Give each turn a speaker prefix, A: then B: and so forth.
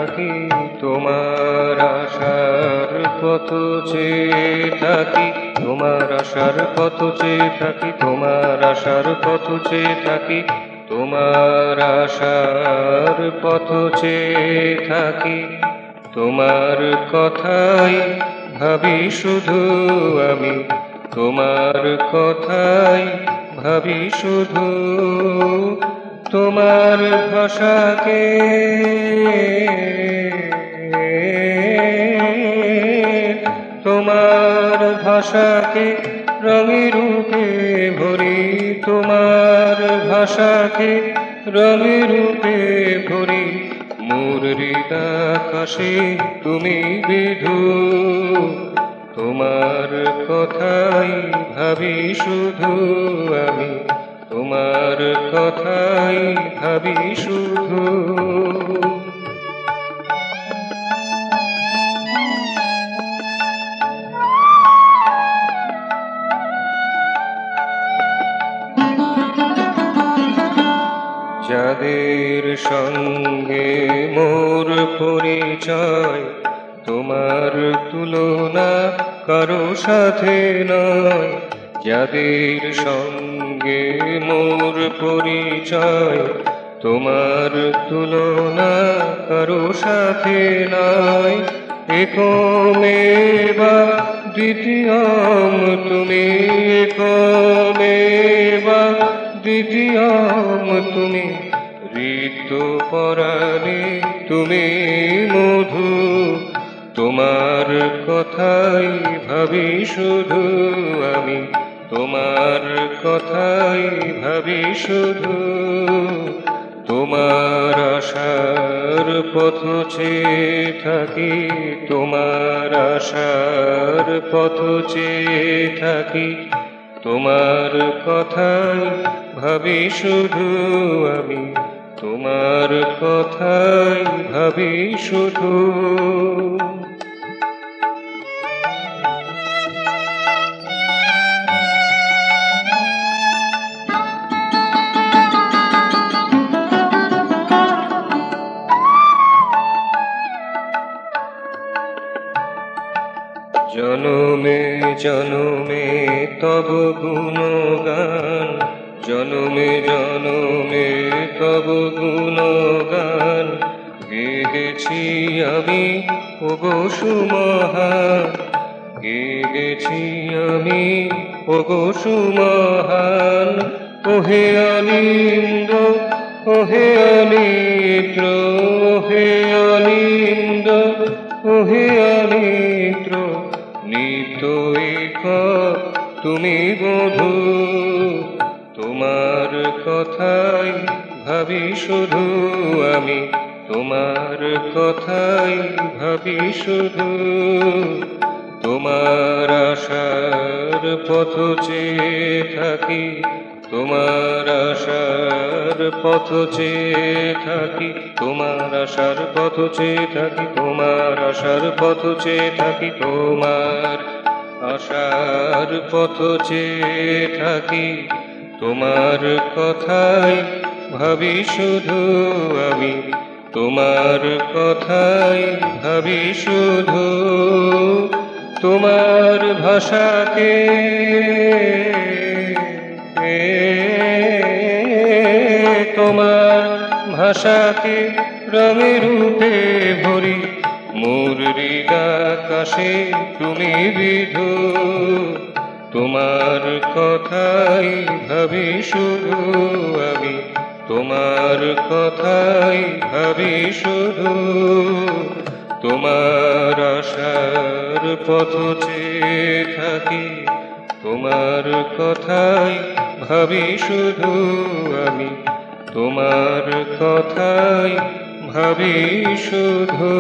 A: থাকি, তোমার আশার পথ চেয়ে থাকি, তোমার আশার পথ চেয়ে থাকি, তোমার আশার পথ চেয়ে থাকি, তোমার আশার পথ চেয়ে থাকি। তোমার কথাই ভাবি শুধু আমি, তোমার কথাই ভাবি শুধু। তোমার ভাষাকে তোমার ভাষাকে রঙে রূপে ভরি, তোমার ভাষাকে রঙে রূপে ভরি। মোর হৃদাকাশে তুমি বিধু, তোমার কথাই ভাবি শুধু আমি, তোমার কথাই ভাবি শুধু। যাদের সঙ্গে মোর পরিচয়, তোমার তুলনা কারো সাথে নয়। যাদের সঙ্গে মোর পরিচয়, তোমার তুলনা কারো সাথে নয়। একমেবা দ্বিতীয়ম তুমি, একমেবা দ্বিতীয়ম তুমি। ঋতু পরাণে তুমি মধু, তোমার কথাই ভাবি শুধু আমি, তোমার কথাই ভাবি শুধু। তোমার আশার পথ চেয়ে থাকি, তোমার আশার পথ চেয়ে থাকি, তোমার কথাই ভাবি শুধু আমি, তোমার কথাই ভাবি শুধু। জনমে জনমে তব গুণগান, জনমে জনমে তব গুণগান। গেয়েছি আমি ওগো সুমহান, গেয়েছি আমি ওগো সুমহান। ওহে অনিন্দ, ওহে অনিদ্র, ওহে অনিন্দ, ওহে অনিদ্র। নিত্য এক তুমি বধূ, তোমার কথাই ভাবি শুধু আমি, তোমার কথাই ভাবি শুধু। তোমার আশার পথ চেয়ে থাকি, তোমার আশার পথ চেয়ে থাকি, তোমার আশার পথ চেয়ে থাকি, তোমার আশার পথ চেয়ে থাকি, তোমার আশার পথ চেয়ে থাকি। তোমার কথাই ভাবি শুধু আমি, তোমার কথাই ভাবি শুধু। তোমার ভাষাকে তোমার ভাষাকে রঙে রূপে ভরি। মোর হৃদাকাশে তুমি বিধু, তোমার কথাই ভাবি শুধু আমি, তোমার কথাই ভাবি শুধু। তোমার আশার পথ চেয়ে থাকি, তোমার কথাই ভাবি শুধু আমি, তোমার কথাই ভাবি শুধু।